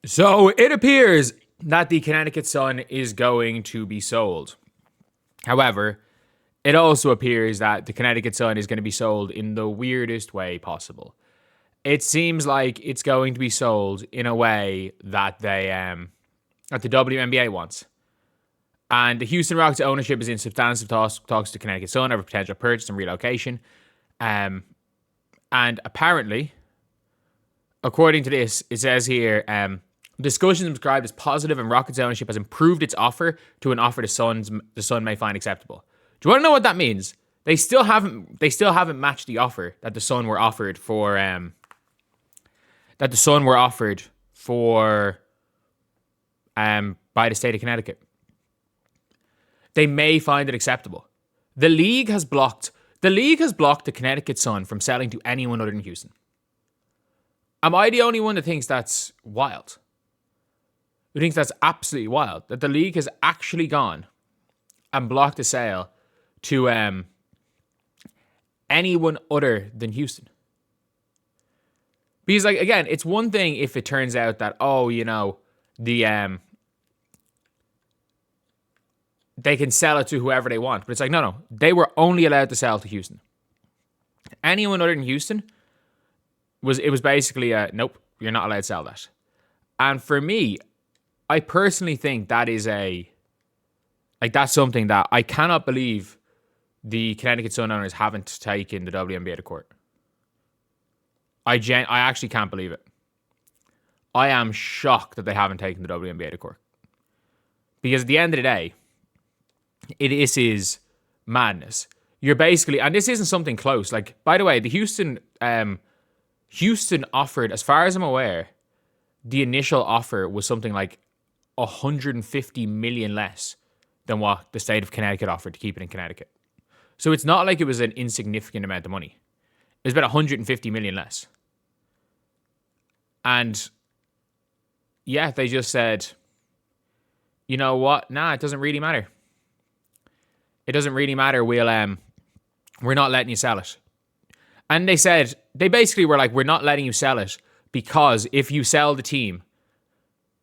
So it appears that the Connecticut Sun is going to be sold. However, it also appears that the Connecticut Sun is going to be sold in the weirdest way possible. It seems like it's going to be sold in a way that that the WNBA wants. And the Houston Rockets ownership is in substantive talks to Connecticut Sun over potential purchase and relocation. And apparently, according to this, it says here, discussions described as positive, and Rockets ownership has improved its offer to an offer the Sun may find acceptable. Do you want to know what that means? They still haven't matched the offer that the Sun were offered for by the state of Connecticut. They may find it acceptable. The league has blocked the Connecticut Sun from selling to anyone other than Houston. Am I the only one that thinks that's wild? Who thinks that's absolutely wild? That the league has actually gone and blocked the sale to anyone other than Houston. Because, like, again, it's one thing if it turns out that, they can sell it to whoever they want. But it's like, no. They were only allowed to sell to Houston. Anyone other than Houston, it was basically nope, you're not allowed to sell that. And for me, I personally think that is that's something that I cannot believe the Connecticut Sun owners haven't taken the WNBA to court. I actually can't believe it. I am shocked that they haven't taken the WNBA to court. Because at the end of the day, this is madness. You're basically, and this isn't something close. Like, by the way, the Houston offered, as far as I'm aware, the initial offer was something like 150 million less than what the state of Connecticut offered to keep it in Connecticut. So it's not like it was an insignificant amount of money. It was about 150 million less. And yeah, they just said, you know what? Nah, it doesn't really matter. It doesn't really matter. We're not letting you sell it. And they basically were like, we're not letting you sell it because if you sell the team,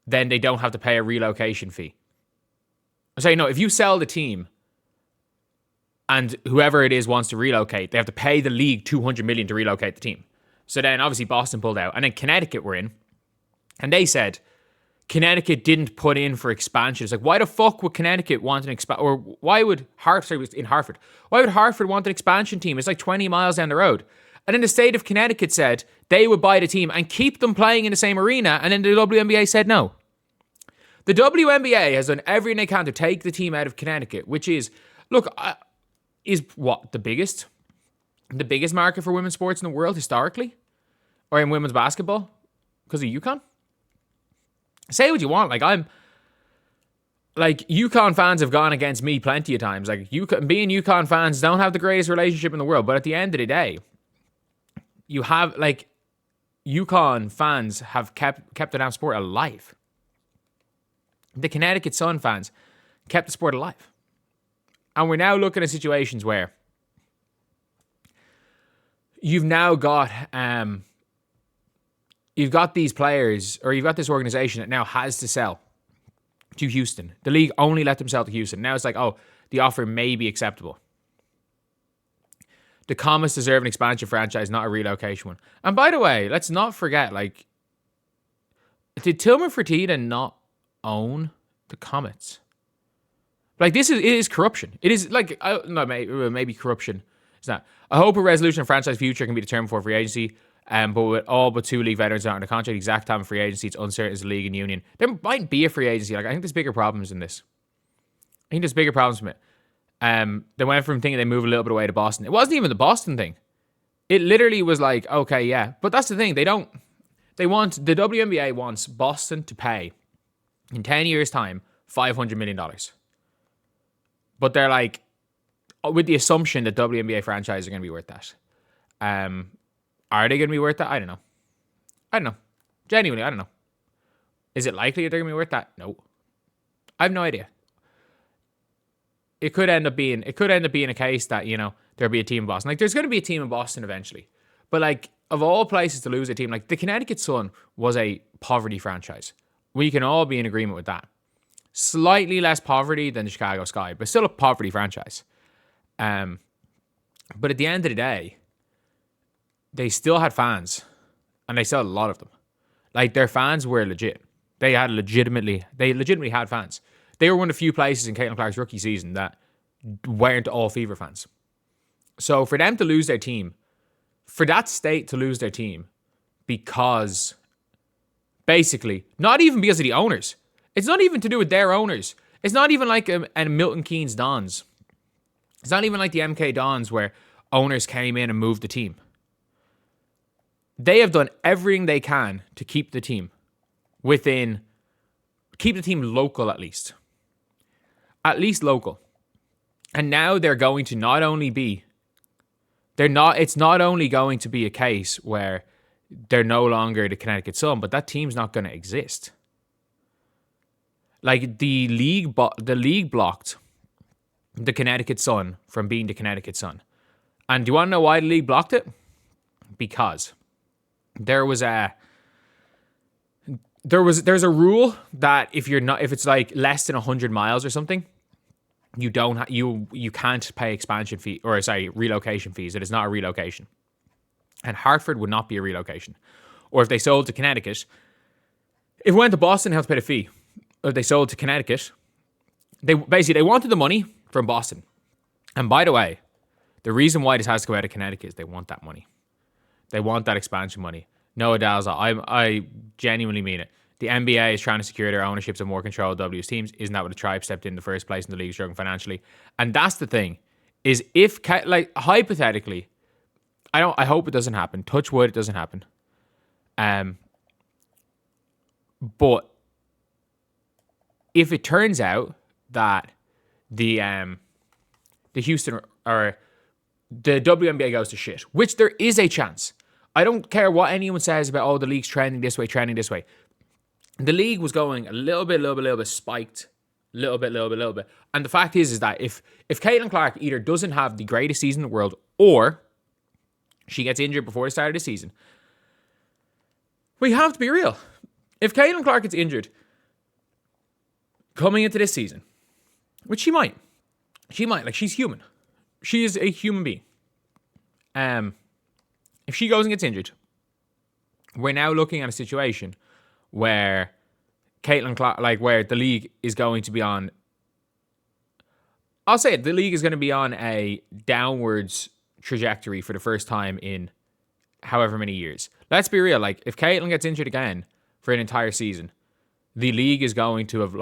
then they don't have to pay a relocation fee. So, if you sell the team and whoever it is wants to relocate, they have to pay the league $200 million to relocate the team. So then obviously Boston pulled out. And then Connecticut were in. And they said Connecticut didn't put in for expansion. It's like, why the fuck would Connecticut want an expansion? Or why would Hartford want an expansion team? It's like 20 miles down the road. And then the state of Connecticut said they would buy the team and keep them playing in the same arena. And then the WNBA said no. The WNBA has done everything they can to take the team out of Connecticut, which is, is what, the biggest market for women's sports in the world historically? Or in women's basketball? Because of UConn? Say what you want. UConn fans have gone against me plenty of times. Like, being UConn fans don't have the greatest relationship in the world. But at the end of the day, you have, UConn fans have kept the damn sport alive. The Connecticut Sun fans kept the sport alive. And we're now looking at situations where you've now got these players, or you've got this organization that now has to sell to Houston. The league only let them sell to Houston. Now it's like, the offer may be acceptable. The Comets deserve an expansion franchise, not a relocation one. And by the way, let's not forget, did Tillman Fertitta not own the Comets? It is corruption. It is maybe corruption. It's not. I hope a resolution of franchise future can be determined for free agency. But with all but two league veterans out on the contract, exact time of free agency, it's uncertain as the league and union. There might be a free agency. I think there's bigger problems in this. I think there's bigger problems from it. They went from thinking they move a little bit away to Boston. It wasn't even the Boston thing. It literally was like, okay, yeah. But that's the thing. the WNBA wants Boston to pay, in 10 years' time, $500 million. But they're like, with the assumption that WNBA franchises are going to be worth that. Are they going to be worth that? I don't know. Genuinely, I don't know. Is it likely that they're going to be worth that? No. I have no idea. It could end up being a case that, there'll be a team in Boston. There's going to be a team in Boston eventually. But, of all places to lose a team, the Connecticut Sun was a poverty franchise. We can all be in agreement with that. Slightly less poverty than the Chicago Sky, but still a poverty franchise. But at the end of the day, they still had fans, and they still had a lot of them. Like, their fans were legit. They legitimately had fans. They were one of the few places in Caitlin Clark's rookie season that weren't all Fever fans. So for them to lose their team, for that state to lose their team, because basically, not even because of the owners. It's not even to do with their owners. It's not even like a Milton Keynes Dons. It's not even like the MK Dons where owners came in and moved the team. They have done everything they can to keep the team local at least. At least local. And now they're going to not only be, it's not only going to be a case where they're no longer the Connecticut Sun, but that team's not going to exist. Like, the league blocked the Connecticut Sun from being the Connecticut Sun. And do you want to know why the league blocked it? Because there's a rule that if it's like less than 100 miles or something, you can't pay relocation fees. It is not a relocation. And Hartford would not be a relocation. Or if they sold to Connecticut, if it went to Boston, they have to pay the fee. If they sold to Connecticut, they wanted the money from Boston. And by the way, the reason why this has to go out of Connecticut is they want that money. They want that expansion money. No Adalza, I genuinely mean it. The NBA is trying to secure their ownerships and more control of W's teams. Isn't that what the Tribe stepped in the first place in the league struggling financially? And that's the thing, is if, like, hypothetically, I hope it doesn't happen. Touch wood, it doesn't happen. But if it turns out that the Houston or the WNBA goes to shit, which there is a chance. I don't care what anyone says about, the league's trending this way. The league was going a little bit spiked. Little bit. And the fact is that if Caitlin Clark either doesn't have the greatest season in the world or she gets injured before the start of the season, we have to be real. If Caitlin Clark gets injured coming into this season, which she might, like, she's human. She is a human being. If she goes and gets injured, we're now looking at a situation where Caitlin Clark, like, where the league is going to be on, I'll say it, the league is going to be on a downwards trajectory for the first time in however many years. Let's be real. Like, if Caitlin gets injured again for an entire season, the league is going to have,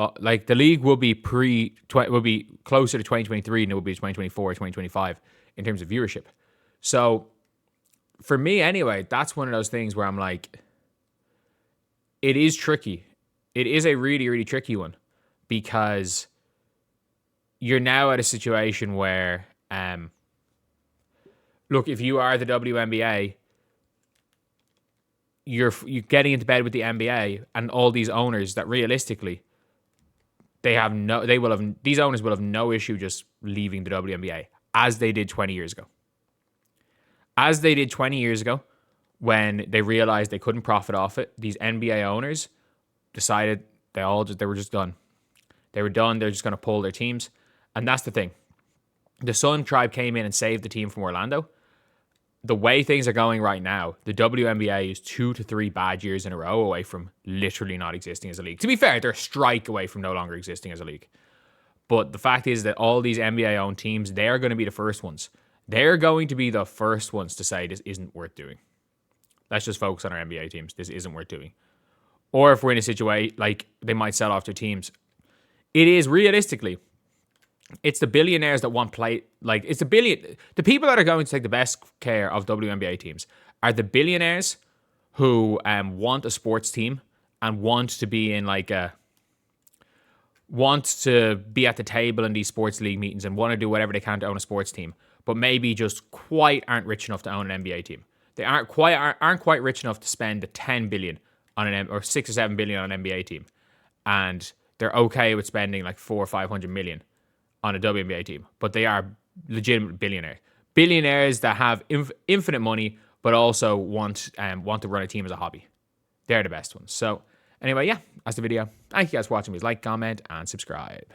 the league will be closer to 2023 than it will be 2024, 2025 in terms of viewership. So for me anyway, that's one of those things where I'm like, it is tricky. It is a really, really tricky one, because you're now at a situation where, look, if you are the WNBA, you're getting into bed with the NBA and all these owners that realistically, these owners will have no issue just leaving the WNBA, as they did 20 years ago. As they did 20 years ago, when they realized they couldn't profit off it, these NBA owners decided they were just done. They were done. They're just going to pull their teams. And that's the thing. The Sun Tribe came in and saved the team from Orlando. The way things are going right now, the WNBA is 2 to 3 bad years in a row away from literally not existing as a league. To be fair, they're a strike away from no longer existing as a league. But the fact is that all these NBA-owned teams, they're going to be the first ones. They're going to be the first ones to say this isn't worth doing. Let's just focus on our NBA teams. This isn't worth doing. Or if we're in a situation, like, they might sell off their teams. It is realistically, it's the billionaires that want play. Like, it's the people that are going to take the best care of WNBA teams are the billionaires who want a sports team and want to be in want to be at the table in these sports league meetings and want to do whatever they can to own a sports team, but maybe just quite aren't rich enough to own an NBA team. They aren't quite rich enough to spend the $10 billion on or $6 or $7 billion on an NBA team, and they're okay with spending like $400 or $500 million on a WNBA team. But they are legitimate billionaires that have infinite money, but also want to run a team as a hobby. They're the best ones. So Anyway, yeah, that's the video. Thank you guys for watching. Please like, comment, and subscribe.